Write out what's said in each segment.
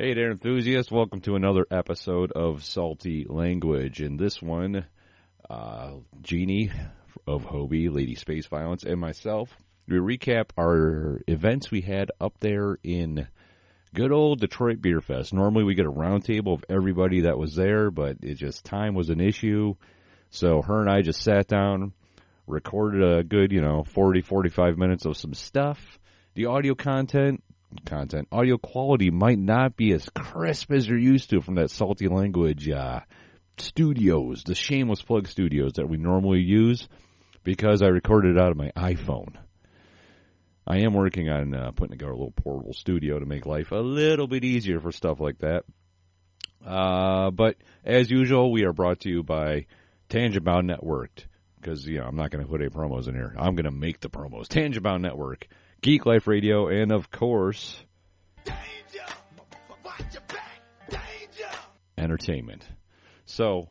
Hey there, enthusiasts. Welcome to another episode of Salty Language. In this one, Jeanie of HOBI, Lady Space Violence, and myself, we recap our events we had up there in good old Detroit Beer Fest. Normally we get a roundtable of everybody that was there, but time was an issue. So her and I just sat down, recorded a good, 40, 45 minutes of some stuff. The audio audio quality might not be as crisp as you're used to from that Salty Language studios, the shameless plug studios that we normally use, because I recorded it out of my iPhone. I am working on putting together a little portable studio to make life a little bit easier for stuff like that. But as usual, we are brought to you by Tangent Bound Network, because I'm not going to put any promos in here. I'm going to make the promos. Tangent Bound Network, Geek Life Radio, and of course, Danger! Watch your back! Danger! Entertainment. So,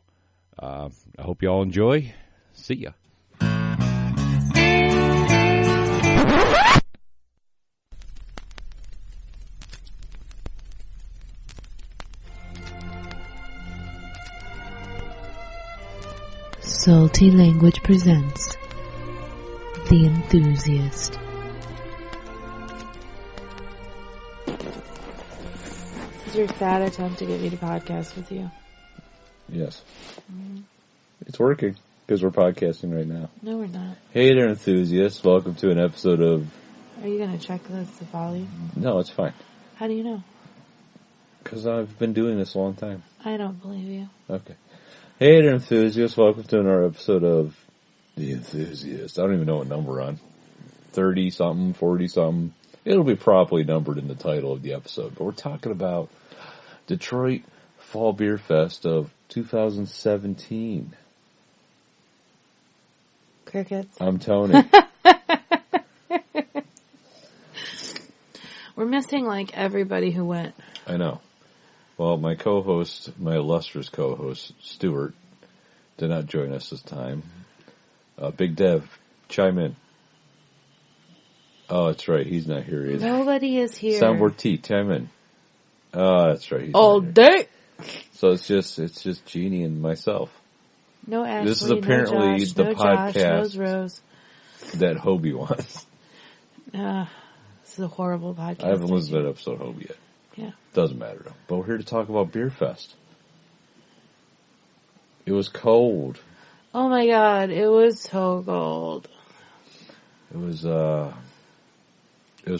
I hope you all enjoy. See ya. Salty Language presents The Enthusiast. This is your sad attempt to get me to podcast with you. Yes. Mm-hmm. It's working, because we're podcasting right now. No, we're not. Hey there, enthusiasts. Welcome to an episode of... Are you going to check the volume? No, it's fine. How do you know? Because I've been doing this a long time. I don't believe you. Okay. Hey there, enthusiasts. Welcome to another episode of The Enthusiast. I don't even know what number we're on. 30-something, 40-something. It'll be properly numbered in the title of the episode. But we're talking about Detroit Fall Beer Fest of 2017. Crickets. I'm Tony. We're missing, everybody who went. I know. Well, my co-host, my illustrious co-host, Stuart, did not join us this time. Big Dev, chime in. Oh, that's right. He's not here either. Nobody is here. Soundboard T, chime in. Oh, that's right. He's all day. So it's just Jeanie and myself. No Ashley, this is apparently no Josh, the no podcast Josh, no Rose. that HOBI wants. This is a horrible podcast. I haven't listened to that episode of HOBI yet. Yeah. Doesn't matter though. But we're here to talk about Beer Fest. It was cold. Oh my god, it was so cold. It was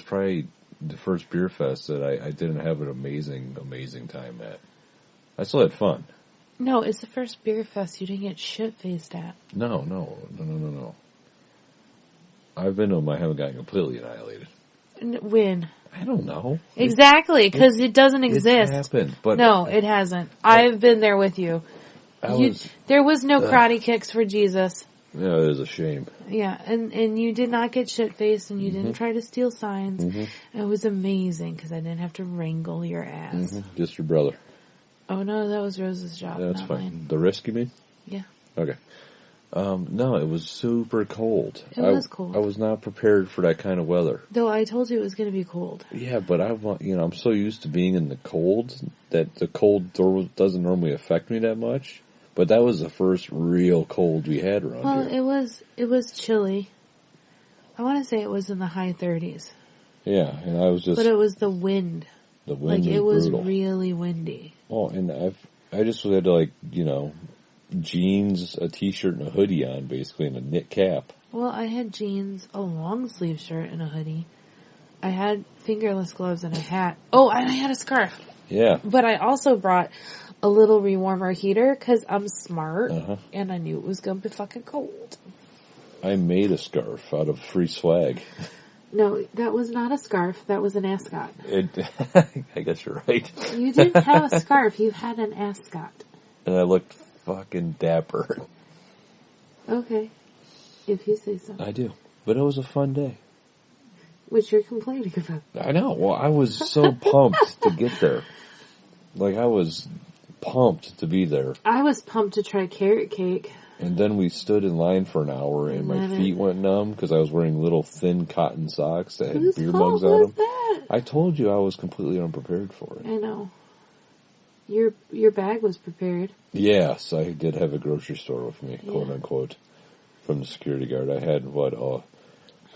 probably the first Beer Fest that I didn't have an amazing time at. I still had fun. No, it's the first Beer Fest you didn't get shit-faced at. No. I've been to them, I haven't gotten completely annihilated. When? I don't know. Exactly, because it doesn't exist. It happened, but... No, it hasn't. I've been there with you. There was no karate kicks for Jesus. Yeah, it is a shame. Yeah, and you did not get shit-faced, and you didn't try to steal signs. Mm-hmm. It was amazing, because I didn't have to wrangle your ass. Mm-hmm. Just your brother. Oh, no, that was Rose's job, That's not fine. mine. The risk, you mean? Yeah. Okay. No, it was super cold. It was cold. I was not prepared for that kind of weather. Though I told you it was going to be cold. Yeah, but I'm so used to being in the cold that the cold doesn't normally affect me that much. But that was the first real cold we had around here. Well, it was chilly. I want to say it was in the high 30s. Yeah, and I was just... But it was the wind. The wind it was brutal. really windy. Oh, and I just had jeans, a t-shirt, and a hoodie on, basically, and a knit cap. Well, I had jeans, a long sleeve shirt, and a hoodie. I had fingerless gloves and a hat. Oh, and I had a scarf. Yeah. But I also brought a little rewarmer heater, because I'm smart, and I knew it was going to be fucking cold. I made a scarf out of free swag. No, that was not a scarf. That was an ascot. I guess you're right. You didn't have a scarf. You had an ascot. And I looked fucking dapper. Okay. If you say so. I do. But it was a fun day. Which you're complaining about. I know. Well, I was so pumped to get there. I was pumped to be there. I was pumped to try carrot cake. And then we stood in line for an hour, and my feet went numb because I was wearing little thin cotton socks that had beer mugs on them. That? I told you I was completely unprepared for it. I know. Your bag was prepared. Yes, I did have a grocery store with me, quote unquote, from the security guard. I had, a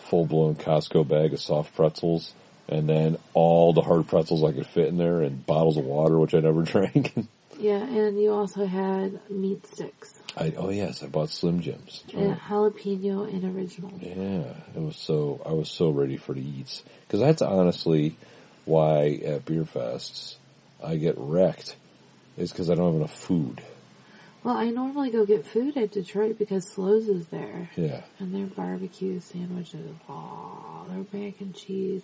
full-blown Costco bag of soft pretzels, and then all the hard pretzels I could fit in there, and bottles of water, which I never drank. Yeah, and you also had meat sticks. I bought Slim Jims. And jalapeno and original. Yeah, I was so ready for the eats. Because that's honestly why at beer fests I get wrecked, is because I don't have enough food. Well, I normally go get food at Detroit because Slows is there. Yeah. And their barbecue sandwiches, their mac and cheese,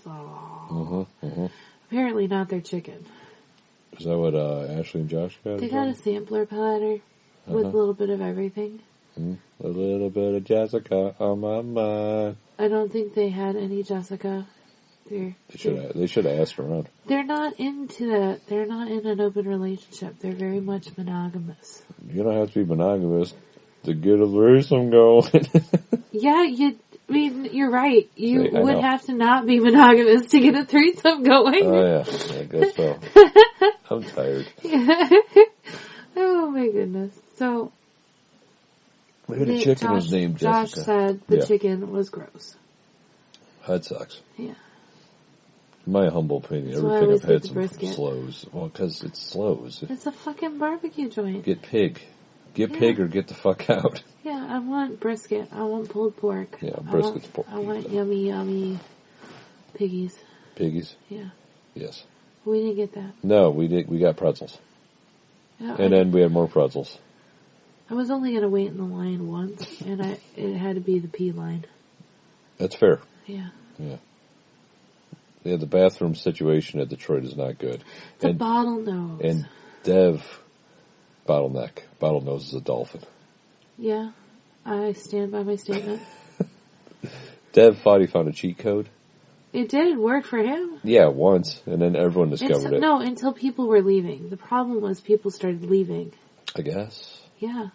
Apparently not their chicken. Is that what Ashley and Josh got? They got a sampler platter with a little bit of everything. A little bit of Jessica on my mind. I don't think they had any Jessica. They should have asked around. They're not into that. They're not in an open relationship. They're very much monogamous. You don't have to be monogamous to get a threesome going. Yeah, you're right. You would have to not be monogamous to get a threesome going. Oh, yeah. I guess so. I'm tired. Oh, my goodness. So, maybe the chicken was named Jessica. Josh said the chicken was gross. That sucks. Yeah. In my humble opinion, everything I've had some from Slows. Well, because it's Slows. It's a fucking barbecue joint. Get pig. Get pig or get the fuck out. Yeah, I want brisket. I want pulled pork. Yeah, brisket's pork. I want yummy, yummy piggies. Piggies? Yeah. Yes. We didn't get that. No, we did. We got pretzels. Yeah, and then we had more pretzels. I was only going to wait in the line once, and it had to be the P line. That's fair. Yeah. Yeah. Yeah, the bathroom situation at Detroit is not good. It's a bottlenose. And Dev, bottleneck. Bottlenose is a dolphin. Yeah, I stand by my statement. Dev thought he found a cheat code. It did work for him. Yeah, once, and then everyone discovered it. No, until people were leaving. The problem was people started leaving. I guess. Yeah.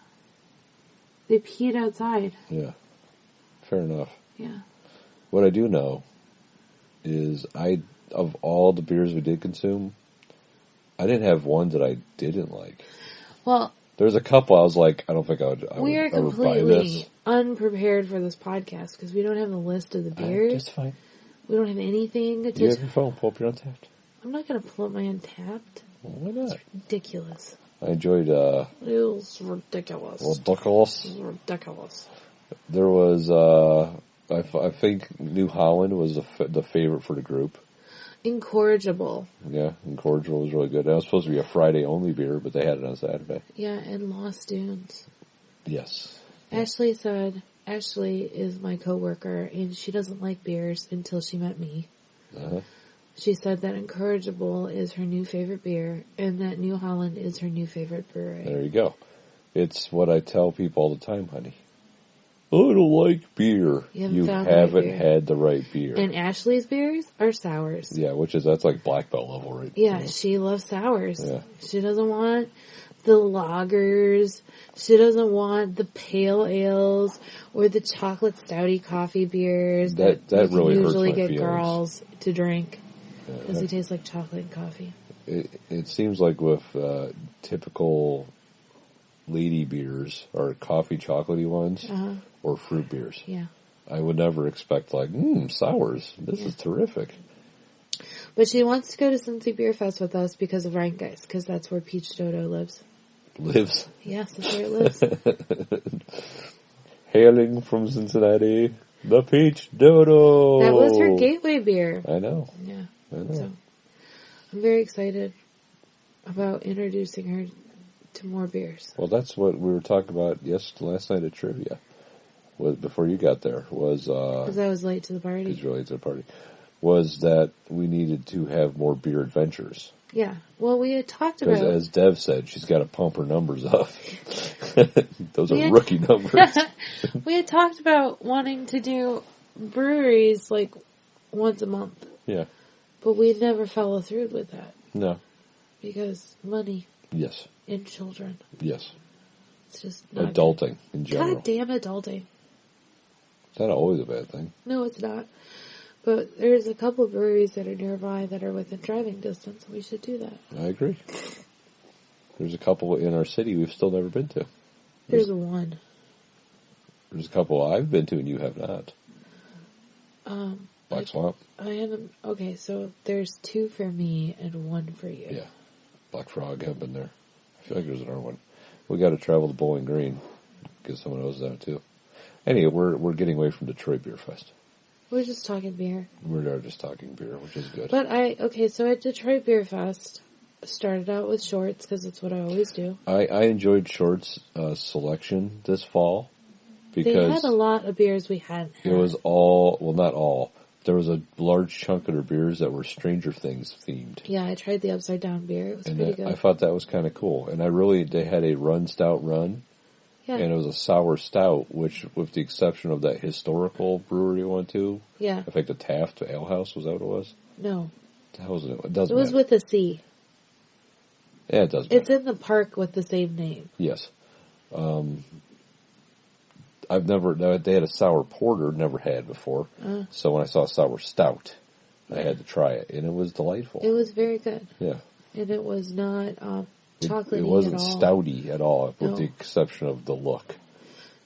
They peed outside. Yeah. Fair enough. Yeah. What I do know is of all the beers we did consume, I didn't have one that I didn't like. Well, there's a couple I was like, I don't think I would buy this. We are completely unprepared for this podcast because we don't have a list of the beers. That's fine. We don't have anything. Do you have your phone? Pull up your Untapped. I'm not going to pull up my Untapped. Well, why not? It's ridiculous. I enjoyed, It was ridiculous. Ridiculous. It was ridiculous. There was, I think New Holland was the favorite for the group. Incorrigible. Yeah, Incorrigible was really good. That was supposed to be a Friday-only beer, but they had it on Saturday. Yeah, and Lost Dunes. Yes. Ashley said, Ashley is my coworker, and she doesn't like beers until she met me. Uh-huh. She said that Incorrigible is her new favorite beer, and that New Holland is her new favorite brewery. There you go. It's what I tell people all the time, honey. I don't like beer. You haven't had the right beer. And Ashley's beers are sours. Yeah, that's like black belt level, right? Yeah, she loves sours. Yeah. She doesn't want the lagers. She doesn't want the pale ales or the chocolate stouty coffee beers that really usually get feelings. Girls to drink because they taste like chocolate and coffee. It seems like with typical lady beers or coffee chocolatey ones or fruit beers. Yeah. I would never expect sours. This is terrific. But she wants to go to Cincy Beer Fest with us because of Reingeist, because that's where Peach Dodo lives. Lives? Yes, that's where it lives. Hailing from Cincinnati, the Peach Dodo. That was her gateway beer. I know. Yeah. I know. So, I'm very excited about introducing her to more beers. Well, that's what we were talking about last night at trivia. Before you got there was because I was late to the party. Because you were late to the party. Was that we needed to have more beer adventures. Yeah. Well, we had talked about... Because as Dev said, she's got to pump her numbers up. Those are rookie numbers. We had talked about wanting to do breweries like once a month. Yeah. But we never follow through with that. No. Because money. Yes. And children. Yes. It's just not adulting in general. God damn adulting. It's not always a bad thing. No, it's not. But there's a couple of breweries that are nearby that are within driving distance. We should do that. I agree. There's a couple in our city we've still never been to. There's one. There's a couple I've been to and you have not. Black Swamp. I haven't. Okay, so there's 2 for me and 1 for you. Yeah. Black Frog, I've been there. I feel like there's another one. We got to travel to Bowling Green because someone else is out too. Anyway, we're getting away from Detroit Beer Fest. We're just talking beer. We're just talking beer, which is good. But so at Detroit Beer Fest, started out with shorts because that's what I always do. I enjoyed Short's selection this fall because they had a lot of beers we hadn't had. It was all, well, not all. There was a large chunk of their beers that were Stranger Things themed. Yeah, I tried the Upside Down beer. It was pretty good. I thought that was kind of cool. And they had a run stout run. Yeah. And it was a sour stout, which, with the exception of that historical brewery we went to. Yeah. I think the Taft Ale House, was that what it was? No. The hell was it? It doesn't It was matter. with a C. Yeah, it does matter. It's in the park with the same name. Yes. They had a sour porter, never had before. So when I saw a sour stout, I had to try it, and it was delightful. It was very good. Yeah. And it was not chocolatey It wasn't at all. stouty at all, with No. the exception of the look.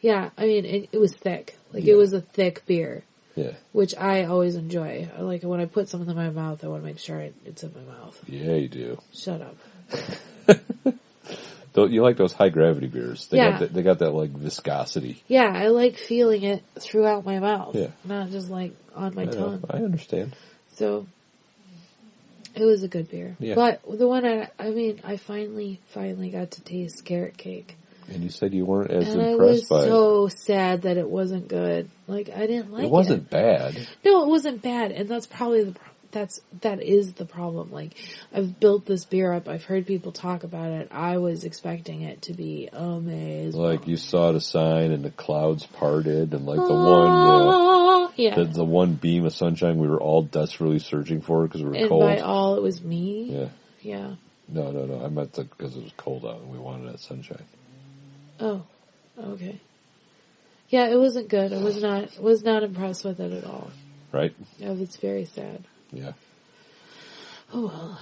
Yeah, I mean, it was thick. Like, Yeah. it was a thick beer. Yeah. Which I always enjoy. I like when I put something in my mouth, I want to make sure it's in my mouth. Yeah, you do. Shut up. You like those high gravity beers. They got that like viscosity. Yeah, I like feeling it throughout my mouth. Yeah. Not just like on my tongue. I understand. So, it was a good beer. Yeah. But the one I finally got to taste carrot cake. And you said you weren't as and impressed by it. I was so sad that it wasn't good. Like, I didn't like it. It wasn't bad. No, it wasn't bad. And that's probably that is the problem. Like, I've built this beer up. I've heard people talk about it. I was expecting it to be amazing. Like, you saw the sign and the clouds parted and like the one beam of sunshine we were all desperately searching for because we were cold. And by all, it was me? Yeah. Yeah. No. I meant because it was cold out and we wanted that sunshine. Oh, okay. Yeah, it wasn't good. I was not impressed with it at all. Right? I was very sad. Yeah. Oh well.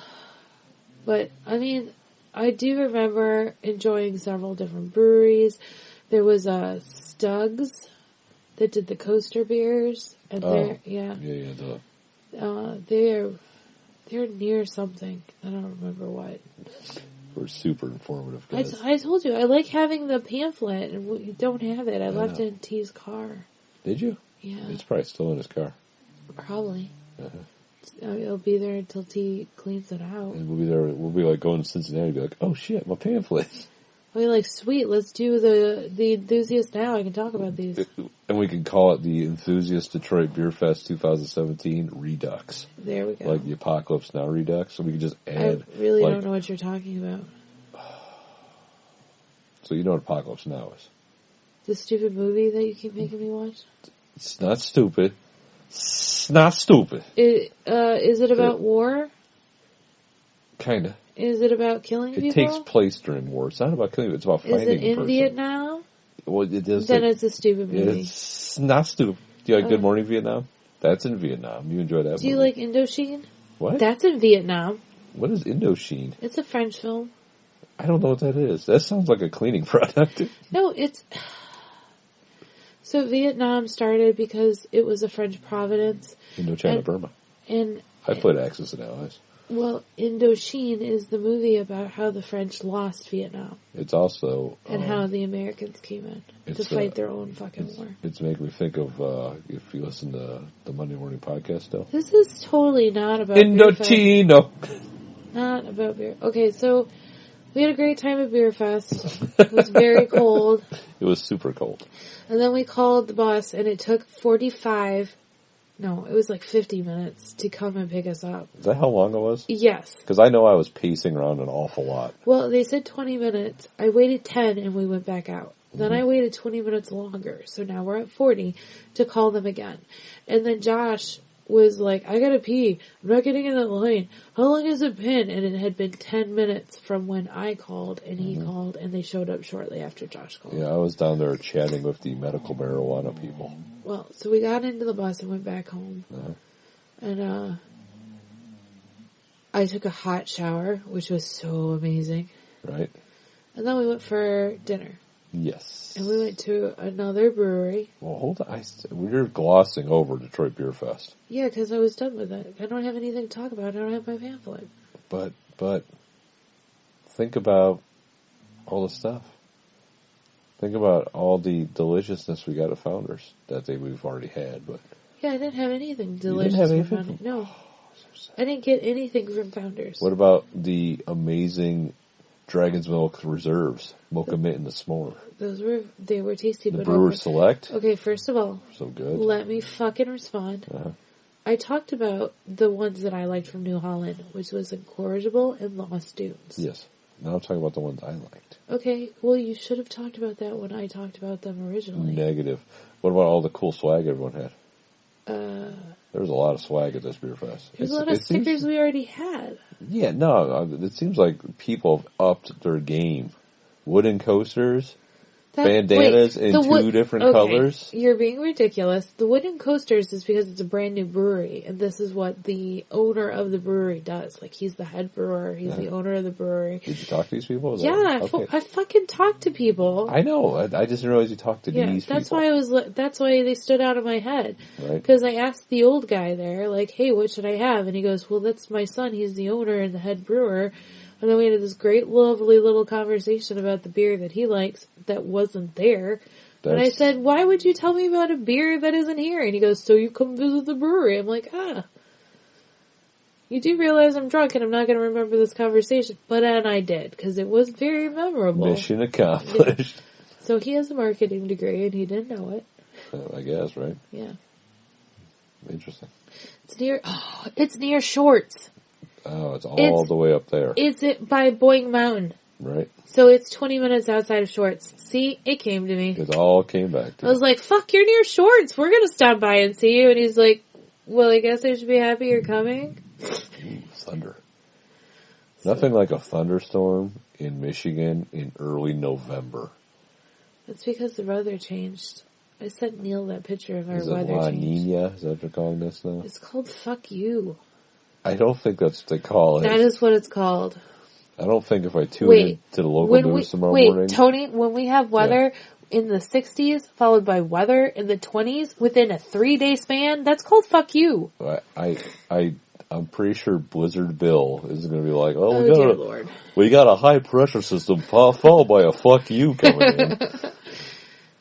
But, I mean, I do remember enjoying several different breweries. There was Stugs that did the coaster beers. And they're near something. I don't remember what. We're super informative guys. I told you, I like having the pamphlet, and we don't have it. I left it in T's car. Did you? Yeah. It's probably still in his car. Probably. Uh-huh. It'll be there until T cleans it out. And we'll be there. We'll be like going to Cincinnati and be like, oh shit, my pamphlet. We'll be like, sweet, let's do the enthusiast now. I can talk about these. And we can call it the Enthusiast Detroit Beer Fest 2017 Redux. There we go. Like the Apocalypse Now Redux. So we can just add. I really don't know what you're talking about. So you know what Apocalypse Now is? The stupid movie that you keep making me watch? It's not stupid. It's not stupid. Is it about war? Kinda. Is it about killing people? It takes place during war. It's not about killing people. It's about finding a person. Is it in Vietnam? Well, it is. Then it's a stupid movie. It's not stupid. Do you like Good Morning Vietnam? That's in Vietnam. You enjoy that movie. Do you like Indochine? What? That's in Vietnam. What is Indochine? It's a French film. I don't know what that is. That sounds like a cleaning product. No, it's... So Vietnam started because it was a French province. Indochina, Burma. And I played Axis and Allies. Well, Indochine is the movie about how the French lost Vietnam. It's also... and how the Americans came in to fight their own fucking war. It's making me think of, if you listen to the Monday Morning Podcast still. This is totally not about Indochino! Not about beer. Okay, so we had a great time at Beer Fest. It was very cold. It was super cold. And then we called the bus, and it took 50 minutes to come and pick us up. Is that how long it was? Yes. Because I know I was pacing around an awful lot. Well, they said 20 minutes. I waited 10 and we went back out. Then I waited 20 minutes longer. So now we're at 40 to call them again. And then Josh was like, I gotta pee. I'm not getting in that line. How long has it been? And it had been 10 minutes from when I called and he called, and they showed up shortly after Josh called. Yeah, I was down there chatting with the medical marijuana people. Well, so we got into the bus and went back home. And, I took a hot shower, which was so amazing. Right. And then we went for dinner. Yes. And we went to another brewery. Well, hold on. We're glossing over Detroit Beer Fest. Yeah, because I was done with it. I don't have anything to talk about. I don't have my pamphlet. But think about all the stuff. Think about all the deliciousness we got at Founders that we've already had. But yeah, I didn't have anything delicious. You didn't have anything? Founders. No. I didn't get anything from Founders. What about the amazing Dragon's Milk Reserves, Mocha Mint and the S'more? They were tasty. The Brewer Select? Okay, first of all. So good. Let me fucking respond. I talked about the ones that I liked from New Holland, which was Incorrigible and Lost Dunes. Yes. Now I'm talking about the ones I liked. Okay, well you should have talked about that when I talked about them originally. Negative. What about all the cool swag everyone had? There was a lot of swag at this beer fest. There's a lot of stickers we already had. Yeah, no, it seems like people have upped their game. Wooden coasters, bandanas in two different colors. You're being ridiculous. The wooden coasters is because it's a brand new brewery, and this is what the owner of the brewery does. Like, he's the head brewer, he's the owner of the brewery. Did you talk to these people? I fucking talked to people. I know. I just didn't realize you talked to these people. That's why they stood out of my head. Right. Because I asked the old guy there, like, hey, what should I have? And he goes, well, that's my son. He's the owner and the head brewer. And then we had this great, lovely little conversation about the beer that he likes that wasn't there. And I said, why would you tell me about a beer that isn't here? And he goes, so you come visit the brewery. I'm like, you do realize I'm drunk and I'm not going to remember this conversation. But then I did, because it was very memorable. Mission accomplished. So he has a marketing degree and he didn't know it. I guess, right? Yeah. Interesting. It's near Shorts. Oh, it's the way up there. It's by Boyne Mountain. Right. So it's 20 minutes outside of Shorts. See, it came to me. It all came back to me. I was like, fuck, you're near Shorts. We're going to stop by and see you. And he's like, well, I guess I should be happy you're coming. Ooh, thunder. Nothing like a thunderstorm in Michigan in early November. That's because the weather changed. I sent Neil that picture of our weather change. La Nina? Is that what you're calling this now? It's called fuck you. I don't think that's what they call it. That is what it's called. I don't think if I tune in to the local news tomorrow morning. Tony, when we have weather in the 60s, followed by weather in the 20s, within a 3-day span, that's called fuck you. I'm pretty sure Blizzard Bill is going to be like, Lord. We got a high pressure system followed by a fuck you coming in.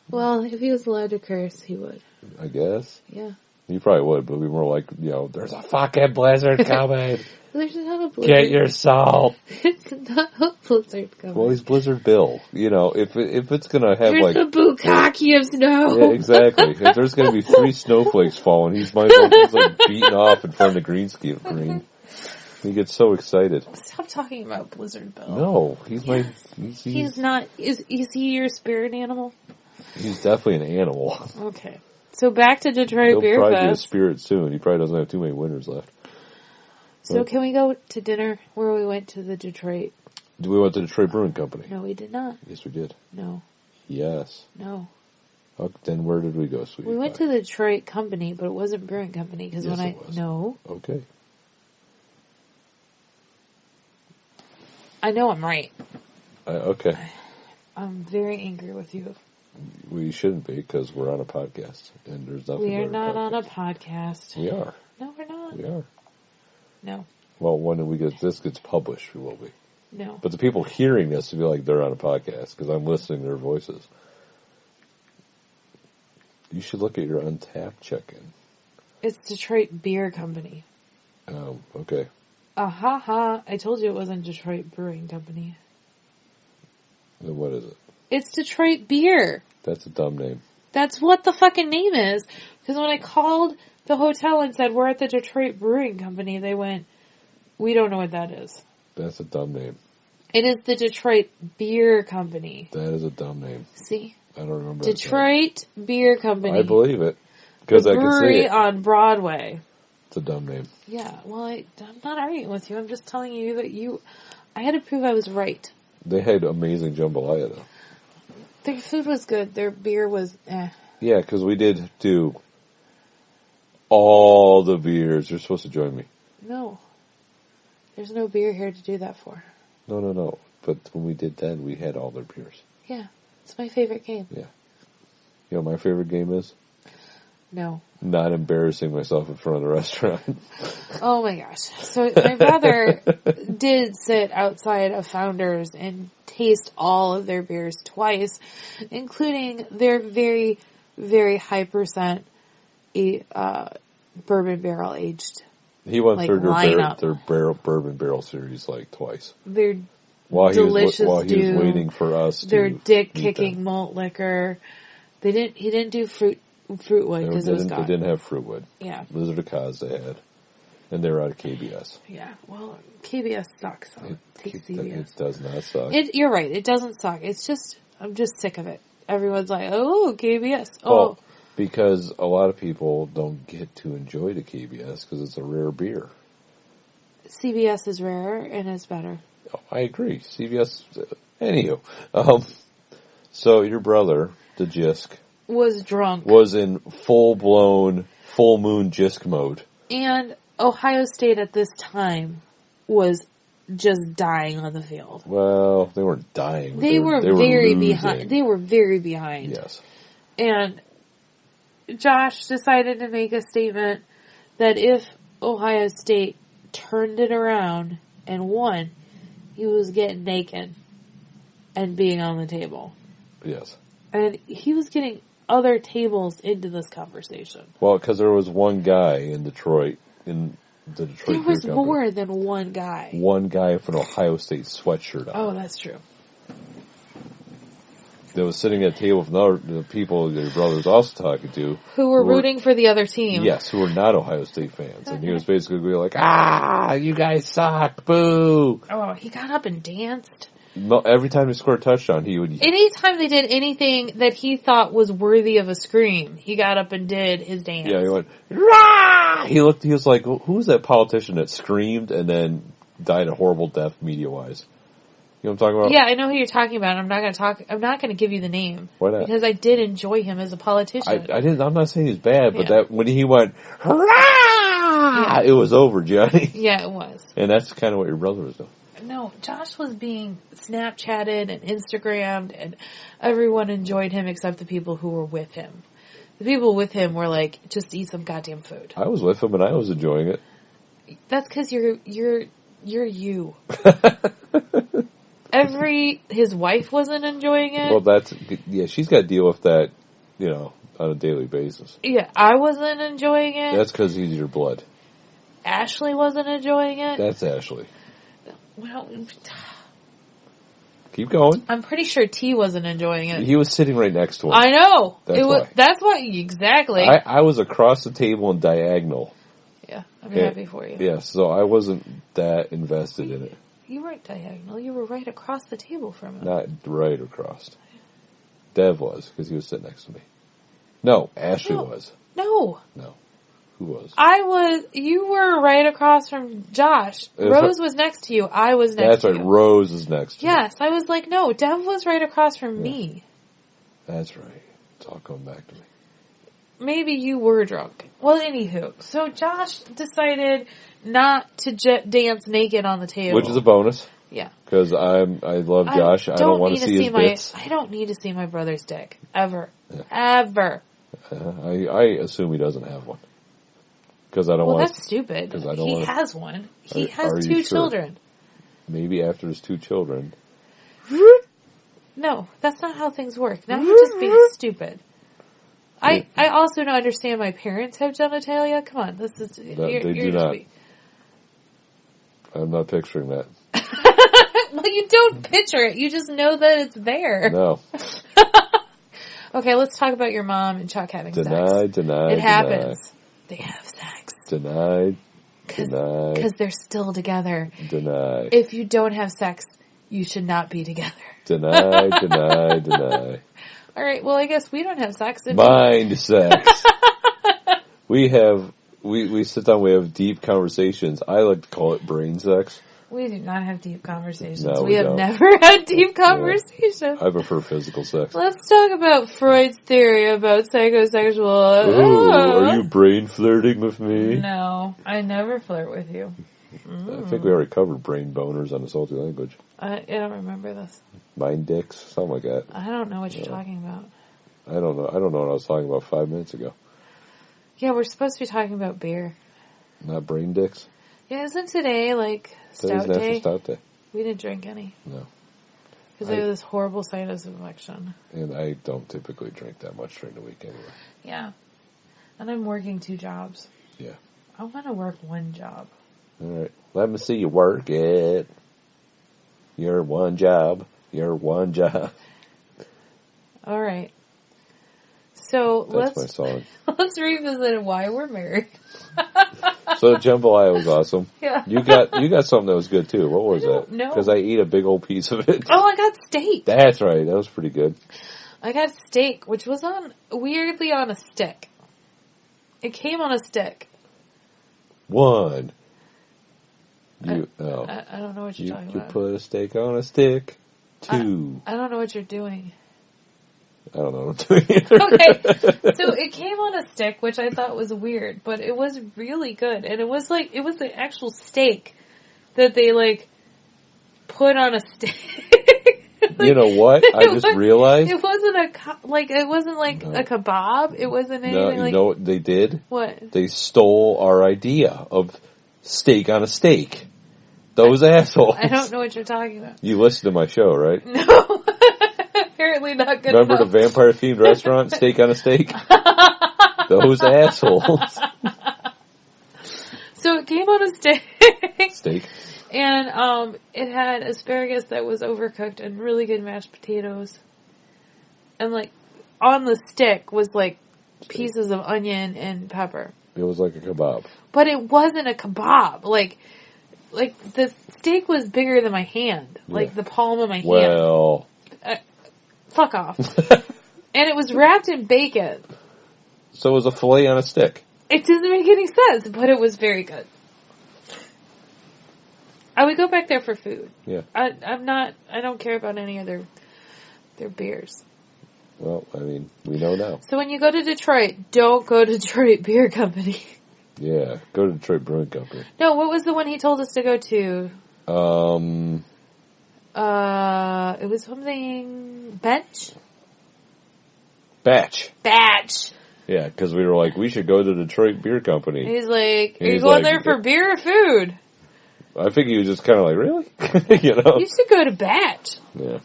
Well, if he was allowed to curse, he would. I guess. Yeah. You probably would, but it'd be more like, there's a fucking blizzard coming. There's not a blizzard. Get your salt. It's not a blizzard coming. Well, he's Blizzard Bill. If it's gonna have there's a bukkake of snow. Yeah, exactly. If there's gonna be 3 snowflakes falling, he's like beating off in front of the green screen. He gets so excited. Stop talking about Blizzard Bill. No, he's not. Is he your spirit animal? He's definitely an animal. Okay. So back to Detroit Beer Fest. He'll probably be a spirit soon. He probably doesn't have too many winters left. So can we go to dinner where we went to the Detroit? We went to the Detroit Brewing Company. No, we did not. Yes, we did. No. Yes. No. Oh, then where did we go, sweetie? We went to the Detroit Company, but it wasn't Brewing Company because No. Okay. I know I'm right. Okay. I'm very angry with you. We shouldn't be because we're on a podcast and there's nothing. We are not on a podcast. We are. No, we're not. We are. No. Well, when this gets published, we will be. No. But the people hearing this will be like they're on a podcast because I'm listening to their voices. You should look at your Untapped check-in. It's Detroit Beer Company. Oh, okay. I told you it wasn't Detroit Brewing Company. Then what is it? It's Detroit Beer. That's a dumb name. That's what the fucking name is. Because when I called the hotel and said, we're at the Detroit Brewing Company, they went, we don't know what that is. That's a dumb name. It is the Detroit Beer Company. That is a dumb name. See? I don't remember. Detroit Beer Company. I believe it. Because I can see it. Brewery on Broadway. It's a dumb name. Yeah, well, I'm not arguing with you. I'm just telling you that I had to prove I was right. They had amazing jambalaya, though. Their food was good. Their beer was eh. Yeah, because we did do all the beers. You're supposed to join me. No. There's no beer here to do that for. No. But when we did that, we had all their beers. Yeah. It's my favorite game. Yeah. You know what my favorite game is? No. Not embarrassing myself in front of the restaurant. Oh my gosh. So my brother did sit outside of Founders and taste all of their beers twice, including their very, very high percent bourbon barrel aged. He went through their bourbon barrel series like twice. Their while delicious he was waiting for us to their dick kicking malt liquor. He didn't do Fruitwood because it was gone. They didn't have Fruitwood. Yeah. Lizard of Caz they had. And they were out of KBS. Yeah. Well, KBS sucks. So take CBS. It does not suck. You're right. It doesn't suck. It's just, I'm just sick of it. Everyone's like, oh, KBS. Oh. Well, because a lot of people don't get to enjoy the KBS because it's a rare beer. CBS is rarer and it's better. Oh, I agree. CBS. Anywho. So your brother, the Jisk, was drunk. Was in full-blown, full-moon Jisk mode. And Ohio State at this time was just dying on the field. Well, they weren't dying. They were very behind. They were very behind. Yes. And Josh decided to make a statement that if Ohio State turned it around and won, he was getting naked and being on the table. Yes. And he was getting other tables into this conversation. Well, because there was one guy in Detroit, there was more than one guy. One guy with an Ohio State sweatshirt on. Oh, that's true. That was sitting at a table with the people your brother was also talking to. Who were rooting for the other team. Yes, who were not Ohio State fans. And he was basically like, you guys suck, boo. Oh, he got up and danced. No, every time he scored a touchdown, he would... Anytime they did anything that he thought was worthy of a scream, he got up and did his dance. Yeah, he went, rah! He was like, who was that politician that screamed and then died a horrible death media-wise? You know what I'm talking about? Yeah, I know who you're talking about. I'm not going to give you the name. Why not? Because I did enjoy him as a politician. I'm not saying he's bad, but that when he went, hurrah! It was over, Johnny. Yeah, it was. And that's kind of what your brother was doing. No, Josh was being Snapchatted and Instagrammed, and everyone enjoyed him except the people who were with him. The people with him were like, just eat some goddamn food. I was with him and I was enjoying it. That's because you're you. His wife wasn't enjoying it. Well, she's got to deal with that, on a daily basis. Yeah, I wasn't enjoying it. That's because he's your blood. Ashley wasn't enjoying it. That's Ashley. Well, keep going. I'm pretty sure T wasn't enjoying it. He was sitting right next to him. I know. That's why. Exactly. I was across the table and diagonal. Yeah, I'm happy for you. Yeah, so I wasn't that invested in it. You weren't diagonal. You were right across the table from him. Not right across. Dev was, because he was sitting next to me. No, Ashley was. No. Who was? You were right across from Josh. Rose was next to you. I was next to you. That's right, Rose is next to you. Yes, I was like, no, Dev was right across from me. That's right. It's all coming back to me. Maybe you were drunk. Well, anywho. So Josh decided not to dance naked on the table. Which is a bonus. Yeah. Because I love Josh. I don't want to see his bits. I don't need to see my brother's dick. Ever. Yeah. Ever. I assume he doesn't have one. Because I don't want. Well, that's stupid. He has one. He has two children. Maybe after his two children. No, that's not how things work. Now you're just being stupid. I also don't understand my parents have genitalia. Come on, this is they do not. I'm not picturing that. Well, you don't picture it. You just know that it's there. No. Okay, let's talk about your mom and Chuck having sex. Denied. It happens. They have sex. Denied. Because they're still together. Denied. If you don't have sex, you should not be together. Denied. All right, well, I guess we don't have sex. Mind sex. We have we sit down, we have deep conversations. I like to call it brain sex. We do not have deep conversations. No, we have never had deep conversations. Yeah. I prefer physical sex. Let's talk about Freud's theory about psychosexual. Ooh, are you brain flirting with me? No, I never flirt with you. I think we already covered brain boners on the Salty Language. I don't remember this. Mind dicks, something like that. I don't know what you're talking about. I don't know. I don't know what I was talking about 5 minutes ago. Yeah, we're supposed to be talking about beer. Not brain dicks? Yeah, isn't today Stout Today's Day? National Stout Day. We didn't drink any. No. Because I have this horrible sinus infection. And I don't typically drink that much during the week anyway. Yeah. And I'm working 2 jobs. Yeah. I want to work 1 job. All right. Let me see you work it. Your one job. Your one job. All right. So That's my song. Let's revisit why we're married. So jambalaya was awesome. Yeah. You got something that was good too. What was that? No. Because I eat a big old piece of it. Oh, I got steak. That's right. That was pretty good. I got steak, which was weirdly on a stick. It came on a stick. One. I don't know what you're talking about. You put a steak on a stick. 2. I don't know what you're doing. I don't know what I'm doing either. Okay, so it came on a stick, which I thought was weird, but it was really good. And it was an actual steak that they, put on a stick. You know what? I just realized. It wasn't a kebab. It wasn't anything No, you know what they did? What? They stole our idea of steak on a steak. Those assholes. I don't know what you're talking about. You listened to my show, right? No. Apparently not good Remember enough. the vampire-themed restaurant, Steak on a Steak? Those assholes. So it came on a steak. Steak. And it had asparagus that was overcooked and really good mashed potatoes. And on the stick was pieces of onion and pepper. It was like a kebab. But it wasn't a kebab. The steak was bigger than my hand. Yeah. The palm of my hand. Well. Fuck off. And it was wrapped in bacon. So it was a filet on a stick. It doesn't make any sense, but it was very good. I would go back there for food. Yeah. I don't care about any other their beers. Well, I mean, we know now. So when you go to Detroit, don't go to Detroit Beer Company. Yeah, go to Detroit Brewing Company. No, what was the one he told us to go to? It was something... Batch. Yeah, because we were we should go to Detroit Beer Company. He's like, are you going there for beer or food? I think he was just kind of really? You should go to Batch. Yeah.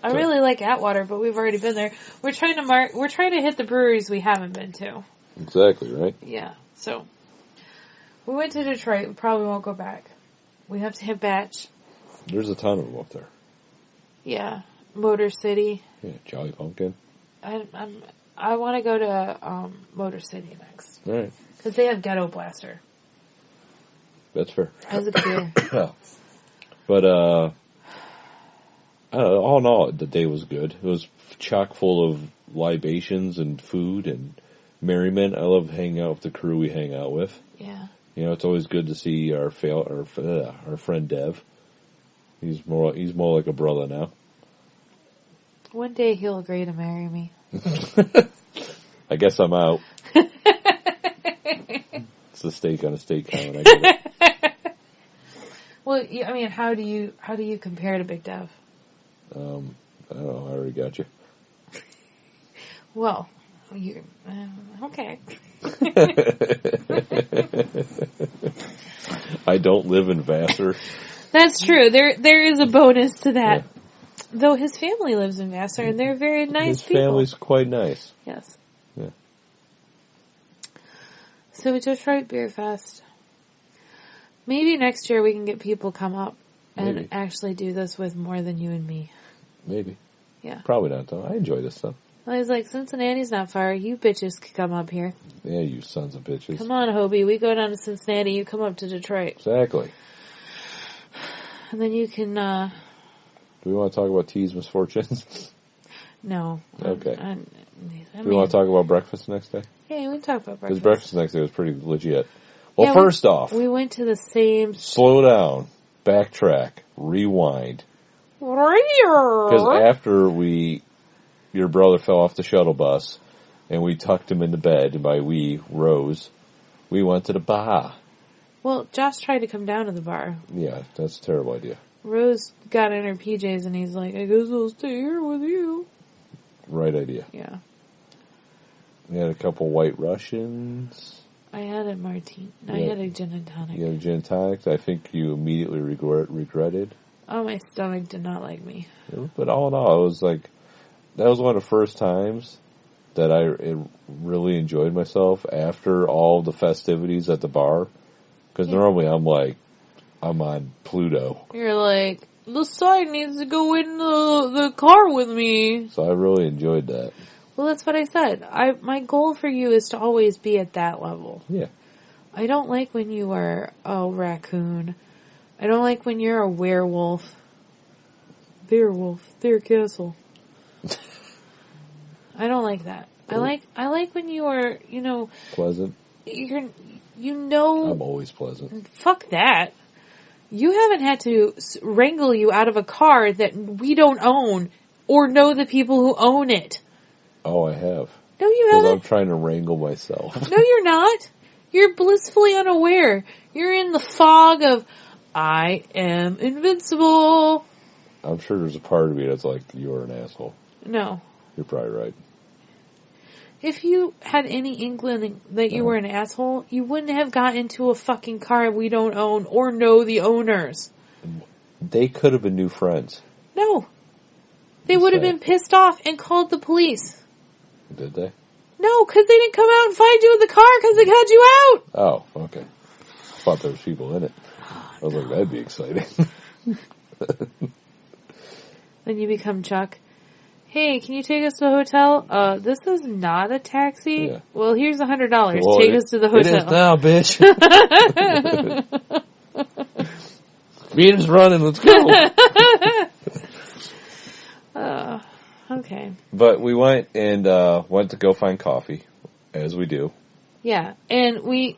I really like Atwater, but we've already been there. We're trying to hit the breweries we haven't been to. Exactly, right? Yeah, so... We went to Detroit. We probably won't go back. We have to hit Batch. There's a ton of them up there. Yeah. Motor City. Yeah, Jolly Pumpkin. I want to go to Motor City next. All right. Because they have Ghetto Blaster. That's fair. As a beer. But, I don't know, all in all, the day was good. It was chock full of libations and food and merriment. I love hanging out with the crew we hang out with. Yeah. It's always good to see our friend Dev. He's more like a brother now. One day he'll agree to marry me. I guess I'm out. It's the steak on a steak comment. I get it. Well, I mean, how do you compare to Big Dev? I don't know. I already got you. Well, you okay. I don't live in Vassar. That's true. There is a bonus to that. Yeah. Though his family lives in Vassar, and they're very nice people. His family's quite nice. Yes. Yeah. So Detroit Beer Fest. Maybe next year we can get people come up and actually do this with more than you and me. Maybe. Yeah. Probably not, though. I enjoy this stuff. I was like, Cincinnati's not far. You bitches could come up here. Yeah, you sons of bitches. Come on, Hobie. We go down to Cincinnati. You come up to Detroit. Exactly. And then you can, Do we want to talk about T's misfortunes? No. Okay. Do we want to talk about breakfast next day? Hey, we talked about breakfast. Because breakfast the next day was pretty legit. Well, first off. We went to the same... Slow down. Backtrack. Rewind. Because after your brother fell off the shuttle bus, and we tucked him into bed, and by we, Rose, we went to the bar. Well, Josh tried to come down to the bar. Yeah, that's a terrible idea. Rose got in her PJs, and he's like, I guess I'll stay here with you. Right idea. Yeah. We had a couple White Russians. I had a martini. I had a gin and tonic. You had a gin and tonic I think you immediately regretted. Oh, my stomach did not like me. But all in all, it was like, that was one of the first times that I really enjoyed myself after all the festivities at the bar. Because normally I'm on Pluto. You're like, the sign needs to go in the car with me. So I really enjoyed that. Well, that's what I said. My goal for you is to always be at that level. Yeah. I don't like when you are a raccoon. I don't like when you're a werewolf. Beowulf, their castle. I don't like that. I like when you are, pleasant. I'm always pleasant. Fuck that. You haven't had to wrangle you out of a car that we don't own or know the people who own it. Oh, I have. No, you haven't. Because I'm trying to wrangle myself. No, you're not. You're blissfully unaware. You're in the fog of, I am invincible. I'm sure there's a part of me that's like, you're an asshole. No. You're probably right. If you had any inkling that you were an asshole, you wouldn't have got into a fucking car we don't own or know the owners. They could have been new friends. No. They would have been pissed off and called the police. Did they? No, because they didn't come out and find you in the car because they cut you out. Oh, okay. I thought there was people in it. I was like, that'd be exciting. Then you become Chuck. Hey, can you take us to the hotel? This is not a taxi. Yeah. Well, here's $100. Well, take us to the hotel. It is now, bitch. Meter's running. Let's go. Okay. But we went and went to go find coffee, as we do. Yeah, and we...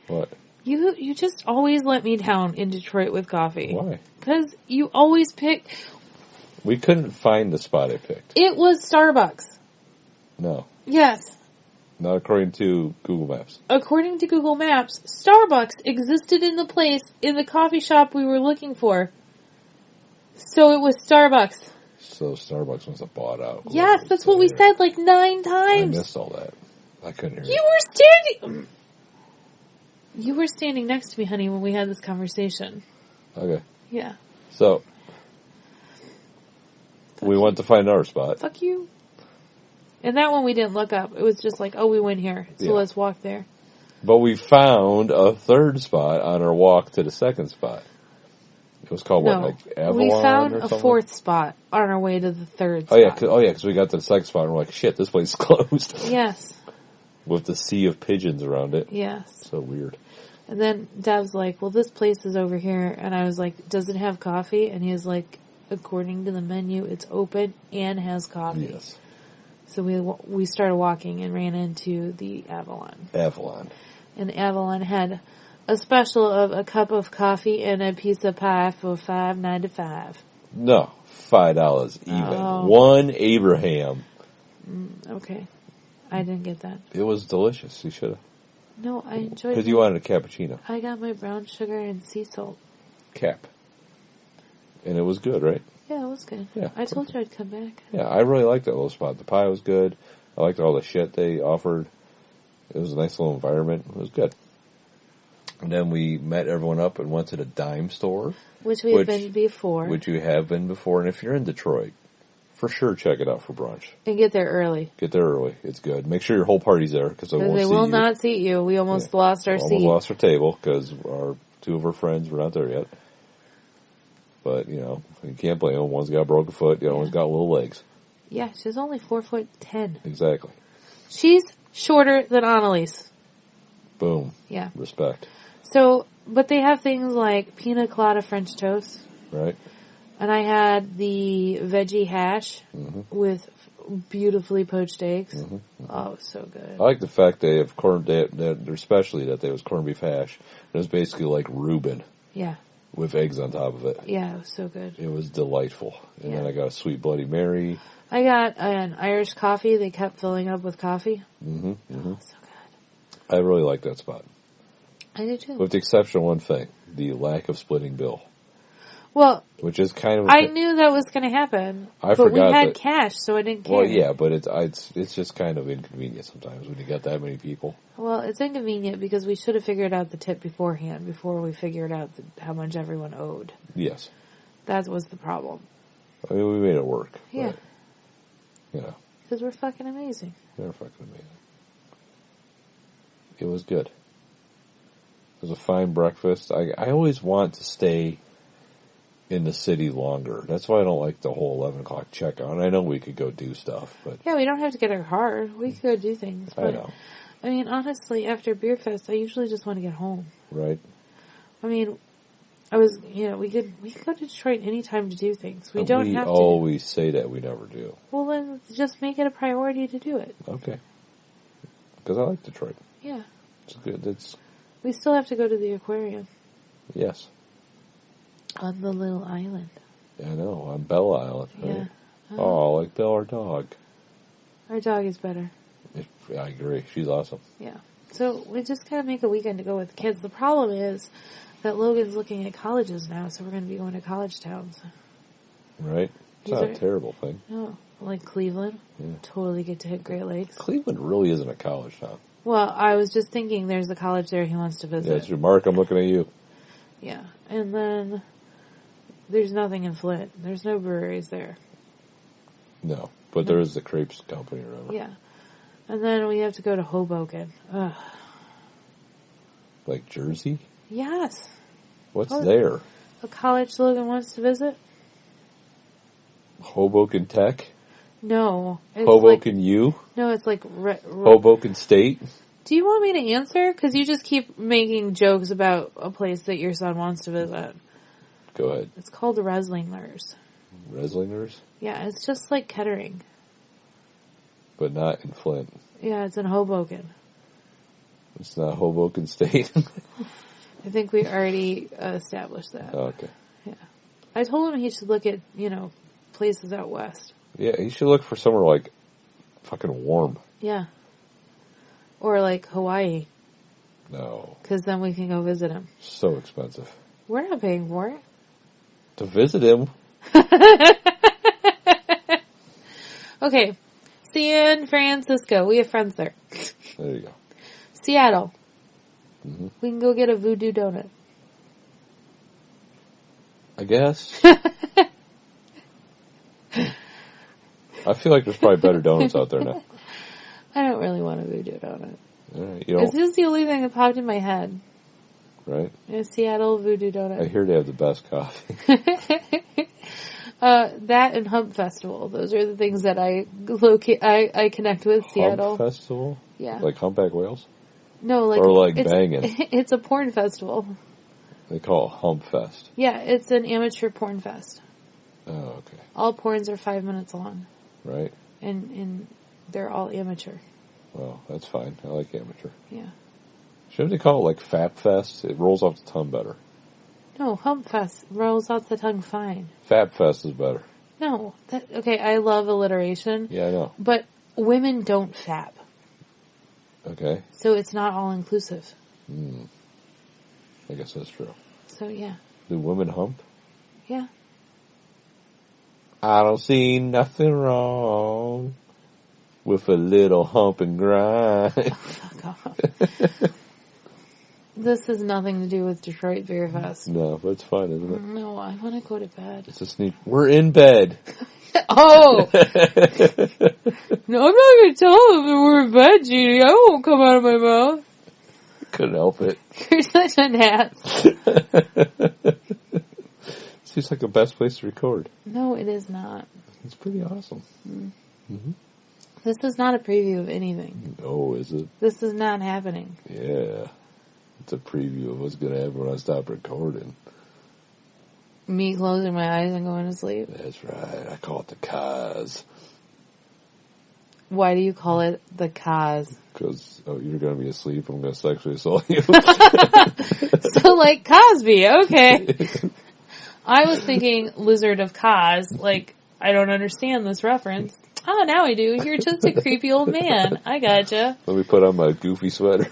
What? You just always let me down in Detroit with coffee. Why? Because you always pick... We couldn't find the spot I picked. It was Starbucks. No. Yes. Not according to Google Maps. According to Google Maps, Starbucks existed in the place, in the coffee shop we were looking for. So it was Starbucks. So Starbucks must have bought out. Yes, that's what we said like 9 times. I missed all that. I couldn't hear You were standing next to me, honey, when we had this conversation. Okay. Yeah. So... we went to find our spot. Fuck you. And that one we didn't look up. It was just like, oh, we went here, so let's walk there. But we found a third spot on our walk to the second spot. It was called what, like Avalon? We found or a something? fourth spot on our way to the third spot. Because we got to the second spot and we're like, shit, this place is closed. Yes. With the sea of pigeons around it. Yes. So weird. And then Dev's like, well, this place is over here. And I was like, does it have coffee? And he was like, according to the menu, it's open and has coffee. Yes. So we started walking and ran into the Avalon. And Avalon had a special of a cup of coffee and a piece of pie for $5.95. No, $5 even. Oh. One Abraham. Okay. I didn't get that. It was delicious. You should have. No, I enjoyed it. Because you wanted a cappuccino. I got my brown sugar and sea salt. Cap. And it was good, right? Yeah, it was good. Yeah. I told you I'd come back. Yeah, I really liked that little spot. The pie was good. I liked all the shit they offered. It was a nice little environment. It was good. And then we met everyone up and went to the dime store. Which we have been before. Which you have been before. And if you're in Detroit, for sure check it out for brunch. And get there early. It's good. Make sure your whole party's there because they will not seat you. We almost lost our seat. Almost lost our table because two of our friends were not there yet. But, you can't blame them. One's got a broken foot. The other one's got little legs. Yeah, she's only 4'10". Exactly. She's shorter than Annalise. Boom. Yeah. Respect. So, but they have things like pina colada French toast. Right. And I had the veggie hash with beautifully poached eggs. Mm-hmm. Oh, it was so good. I like the fact they have especially that there was corned beef hash. It was basically like Reuben. Yeah. With eggs on top of it. Yeah, it was so good. It was delightful. And then I got a sweet Bloody Mary. I got an Irish coffee. They kept filling up with coffee. Mm-hmm. Mm-hmm. Oh, so good. I really like that spot. I do too. With the exception of one thing, the lack of splitting bill. Well, which is kind of... I knew that was going to happen. But we had cash, so I didn't care. Well, yeah, but it's just kind of inconvenient sometimes when you got that many people. Well, it's inconvenient because we should have figured out the tip beforehand, before we figured out how much everyone owed. Yes. That was the problem. I mean, we made it work. Yeah. But, because we're fucking amazing. They're fucking amazing. It was good. It was a fine breakfast. I always want to stay in the city longer. That's why I don't like the whole 11 o'clock checkout. I know we could go do stuff, but... Yeah, we don't have to get our car. We could go do things. But, I know. I mean, honestly, after Beer Fest, I usually just want to get home. Right. I mean, we could go to Detroit anytime to do things. We don't have to. We always say that, we never do. Well, then just make it a priority to do it. Okay. Because I like Detroit. Yeah. It's good. We still have to go to the aquarium. Yes. On the little island. Yeah, I know. On Bella Island. Right? Yeah. Oh, like Belle, our dog. Our dog is better. I agree. She's awesome. Yeah. So we just gotta make a weekend to go with the kids. The problem is that Logan's looking at colleges now, so we're going to be going to college towns. Right. It's not a terrible thing. No. Like Cleveland. Yeah. Totally get to hit Great Lakes. Cleveland really isn't a college town. Well, I was just thinking there's a college there he wants to visit. Yeah, it's your Mark. I'm looking at you. Yeah. And then there's nothing in Flint. There's no breweries there. No. But there is the Crepes Company, remember? Yeah. And then we have to go to Hoboken. Ugh. Like Jersey? Yes. What's there? A college Logan wants to visit? Hoboken Tech? No. Hoboken U? No, it's like... Hoboken State? Do you want me to answer? Because you just keep making jokes about a place that your son wants to visit. Go ahead. It's called Reslinger's. Reslinger's? Yeah, it's just like Kettering. But not in Flint. Yeah, it's in Hoboken. It's not Hoboken State? I think we already established that. Oh, okay. Yeah. I told him he should look at, places out west. Yeah, he should look for somewhere like fucking warm. Yeah. Or like Hawaii. No. Because then we can go visit him. So expensive. We're not paying for it. To visit him? Okay. San Francisco. We have friends there. There you go. Seattle. Mm-hmm. We can go get a voodoo donut. I guess. I feel like there's probably better donuts out there now. I don't really want a voodoo donut. All right, it's just the only thing that popped in my head. Right? A Seattle voodoo donut. I hear they have the best coffee. That and Hump Festival. Those are the things that I connect with. Seattle. Hump Festival? Yeah. Like humpback whales? No, like... Or like banging? It's a porn festival. They call it Hump Fest. Yeah, it's an amateur porn fest. Oh, okay. All porns are 5 minutes long. Right. And they're all amateur. Well, that's fine. I like amateur. Yeah. Shouldn't they call it like Fap Fest? It rolls off the tongue better. No, Hump Fest rolls off the tongue fine. Fap Fest is better. No. Okay, I love alliteration. Yeah, I know. But women don't fap. Okay. So it's not all inclusive. I guess that's true. So, yeah. Do women hump? Yeah. I don't see nothing wrong with a little hump and grind. Oh, fuck off. This has nothing to do with Detroit Beer Fest. No, but it's fun, isn't it? No, I want to go to bed. It's a sneak. We're in bed. Oh! No, I'm not going to tell them that we're in bed, Jeanie. I won't come out of my mouth. Couldn't help it. You're such an ass. Seems like the best place to record. No, it is not. It's pretty awesome. Mm-hmm. This is not a preview of anything. Oh, is it? This is not happening. Yeah. It's a preview of what's going to happen when I stop recording. Me closing my eyes and going to sleep? That's right. I call it the cause. Why do you call it the cause? Because, you're going to be asleep. I'm going to sexually assault you. So, like Cosby, okay. I was thinking Lizard of Cos. Like, I don't understand this reference. Oh, now I do. You're just a creepy old man. I gotcha. Let me put on my goofy sweater.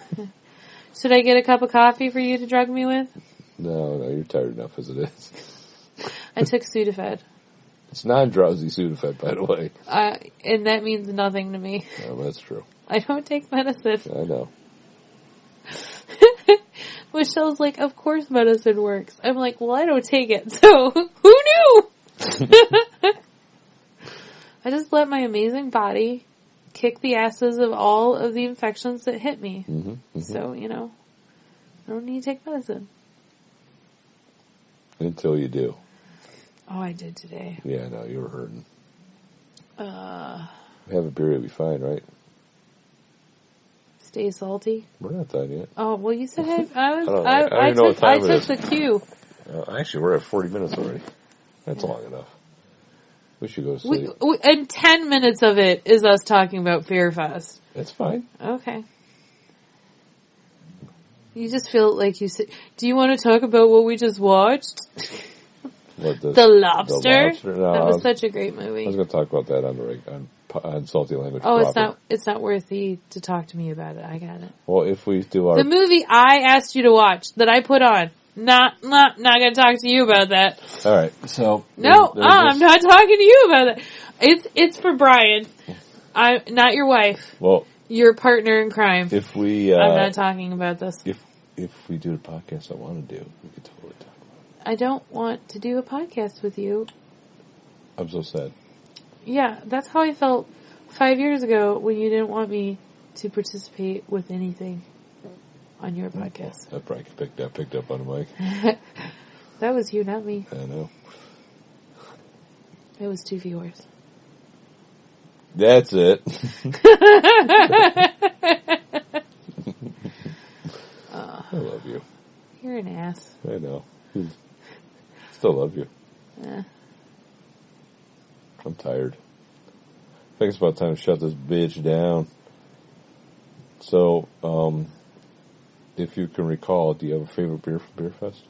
Should I get a cup of coffee for you to drug me with? No, you're tired enough as it is. I took Sudafed. It's non-drowsy Sudafed, by the way. And that means nothing to me. No, that's true. I don't take medicine. I know. Michelle's like, of course medicine works. I'm like, well, I don't take it, so who knew? I just let my amazing body kick the asses of all of the infections that hit me. Mm-hmm, mm-hmm. So, I don't need to take medicine. Until you do. Oh, I did today. Yeah, no, you were hurting. Have a beer, you'll be fine, right? Stay salty? We're not done yet. Oh, well, you said I took the cue. Actually, we're at 40 minutes already. That's long enough. We should go to sleep. And 10 minutes of it is us talking about Fear Fest. That's fine. Okay. You just feel like you said, do you want to talk about what we just watched? What, The Lobster? No, that was such a great movie. I was going to talk about that on Salty Language. Oh, it's not worthy to talk to me about it. I got it. Well, if we do our... The movie I asked you to watch, that I put on. Not going to talk to you about that. All right, so... No, I'm not talking to you about that. It's for Brian. I'm not your wife. Well... Your partner in crime. If we... I'm not talking about this. If we do the podcast I want to do, we could totally talk about it. I don't want to do a podcast with you. I'm so sad. Yeah, that's how I felt 5 years ago when you didn't want me to participate with anything on your podcast. I probably picked up on the mic. That was you, not me. I know. It was 2 viewers. That's it. I love you. You're an ass. I know. Still love you. I'm tired. I think it's about time to shut this bitch down. So, if you can recall, do you have a favorite beer from Beer Fest?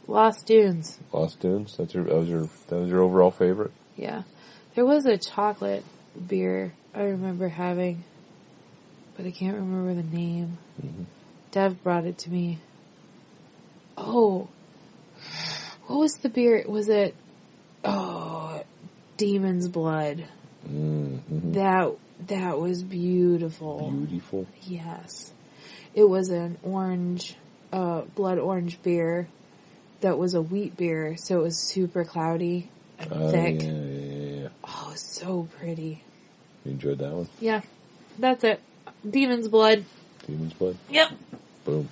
Lost Dunes. Lost Dunes? That was your overall favorite? Yeah. There was a chocolate beer I remember having, but I can't remember the name. Mm-hmm. Dev brought it to me. Oh. What was the beer? Was it... Oh, Demon's Blood. Mm-hmm. That was beautiful. Beautiful? Yes. It was an orange, blood orange beer that was a wheat beer, so it was super cloudy and thick. Yeah. Oh, it was so pretty. You enjoyed that one? Yeah. That's it. Demon's Blood. Demon's Blood? Yep. Boom.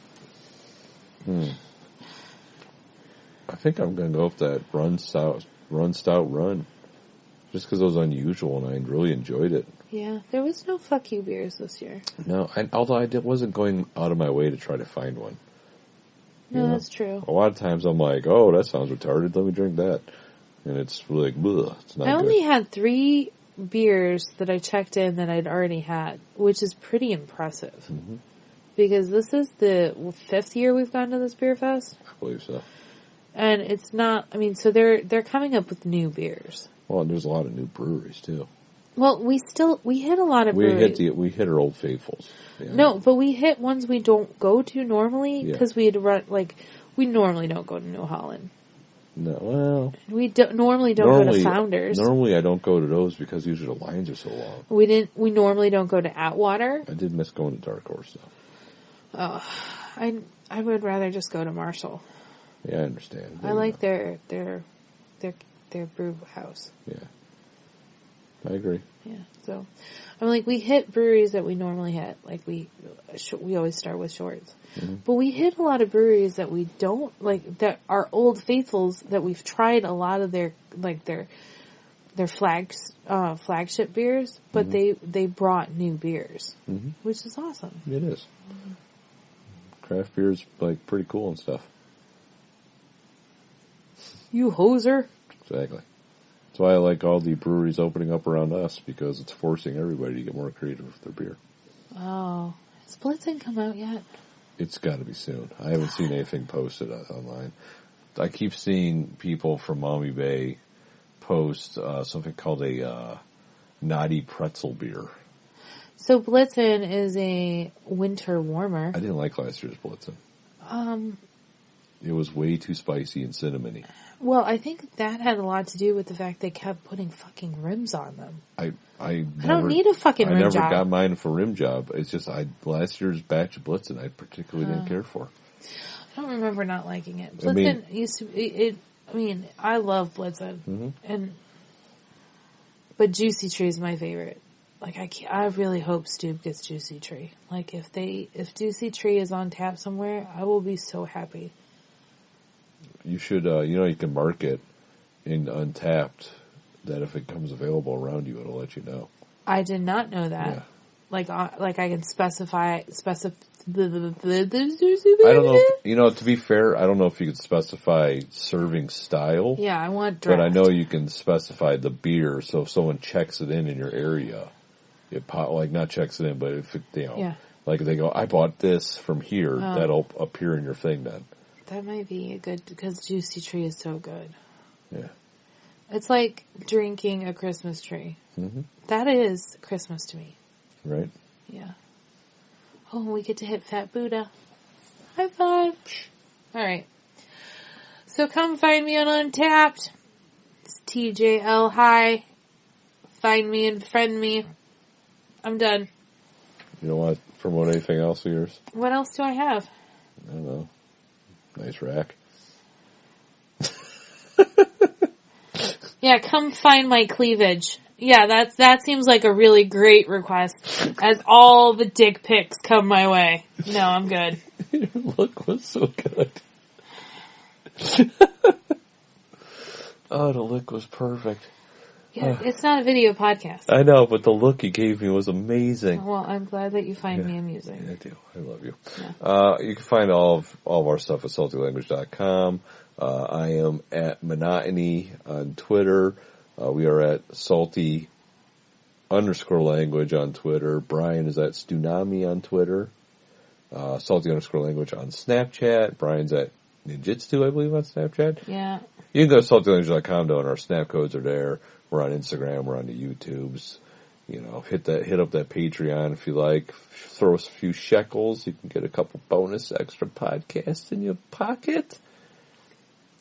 I think I'm going to go with that Run Stout Run. Just because it was unusual and I really enjoyed it. Yeah, there was no fuck you beers this year. No, although I wasn't going out of my way to try to find one. No, that's true. A lot of times I'm like, oh, that sounds retarded, let me drink that. And it's really like, bleh, it's not good. I only had 3 beers that I checked in that I'd already had, which is pretty impressive. Mm-hmm. Because this is the 5th year we've gone to this beer fest. I believe so. And it's not, so they're coming up with new beers. Well, and there's a lot of new breweries too. Well, we hit a lot of breweries. We hit our old faithfuls. Yeah. No, but we hit ones we don't go to normally because we had to run, we normally don't go to New Holland. No, well. We normally don't go to Founders. Normally I don't go to those because usually the lines are so long. We normally don't go to Atwater. I did miss going to Dark Horse though. I would rather just go to Marshall. Yeah, I understand. I like their brew house. Yeah. I agree. Yeah, so we hit breweries that we normally hit. We always start with Shorts, but we hit a lot of breweries that we don't that are old faithfuls that we've tried a lot of their flagship beers, but they brought new beers, which is awesome. It is. Craft beer is pretty cool and stuff. You hoser. Exactly. That's why I like all the breweries opening up around us, because it's forcing everybody to get more creative with their beer. Oh. Has Blitzen come out yet? It's got to be soon. I haven't seen anything posted online. I keep seeing people from Maumee Bay post something called a Naughty Pretzel beer. So Blitzen is a winter warmer. I didn't like last year's Blitzen. It was way too spicy and cinnamony. Well, I think that had a lot to do with the fact they kept putting fucking rims on them. I don't need a fucking rim job. I never got mine for rim job. It's just last year's batch of Blitzen I particularly didn't care for. I don't remember not liking it. Blitzen used to be, I love Blitzen. Mm-hmm. But Juicy Tree is my favorite. Like, I really hope Stoop gets Juicy Tree. Like, if Juicy Tree is on tap somewhere, I will be so happy. You should, you can mark it in Untapped, that if it comes available around you, it'll let you know. I did not know that. Yeah. Like I can specify. I don't know. To be fair, I don't know if you could specify serving style. Yeah, I want draft. But I know you can specify the beer. So if someone checks it in your area, not checks it in, but if like they go, I bought this from here, that'll appear in your thing then. That might be because Juicy Tree is so good. Yeah. It's like drinking a Christmas tree. Mm-hmm. That is Christmas to me. Right? Yeah. Oh, we get to hit Fat Buddha. High five. All right. So come find me on Untapped. It's TJL High. Find me and friend me. I'm done. You don't want to promote anything else of yours? What else do I have? I don't know. Nice rack. Yeah, come find my cleavage. Yeah, that seems like a really great request, as all the dick pics come my way. No, I'm good. Your look was so good. Oh, the look was perfect. Yeah, it's not a video podcast. I know, but the look you gave me was amazing. Well, I'm glad that you find me amusing. Yeah, I do. I love you. Yeah. You can find all of our stuff at saltylanguage.com. I am at Monotony on Twitter. We are at salty_language on Twitter. Brian is at Stunami on Twitter. Salty_language on Snapchat. Brian's at Ninjitsu, I believe, on Snapchat. Yeah. You can go to saltylanguage.com though, and our snap codes are there. We're on Instagram. We're on the YouTubes. Hit up that Patreon if you like. Throw us a few shekels. You can get a couple bonus extra podcasts in your pocket.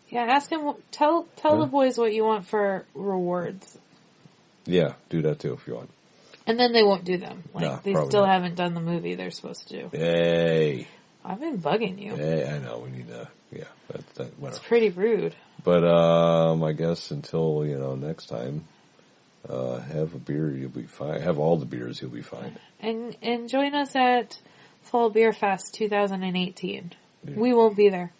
Yeah, ask him. Tell the boys what you want for rewards. Yeah, do that too if you want. And then they won't do them. They still not. haven't done the movie they're supposed to do. Hey. I've been bugging you. Hey, I know. We need to. Yeah, it's pretty rude. But I guess until next time, have a beer, you'll be fine. Have all the beers, you'll be fine. And join us at Fall Beer Fest 2018. Yeah. We won't be there.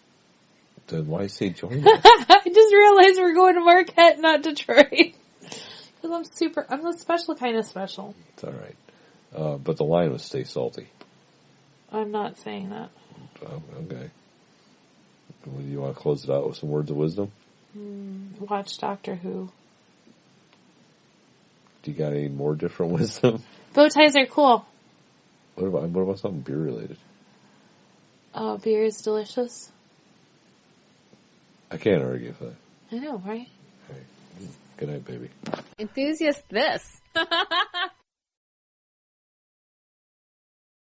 Then why say join us? I just realized we're going to Marquette, not Detroit. Because I'm the special kind of special. It's alright. But the line was stay salty. I'm not saying that. Oh, okay. Well, you want to close it out with some words of wisdom? Watch Doctor Who. Do you got any more different wisdom? Bow ties are cool. What about something beer related? Beer is delicious. I can't argue with that. I know, right? Hey, good night, baby. Enthusiast this.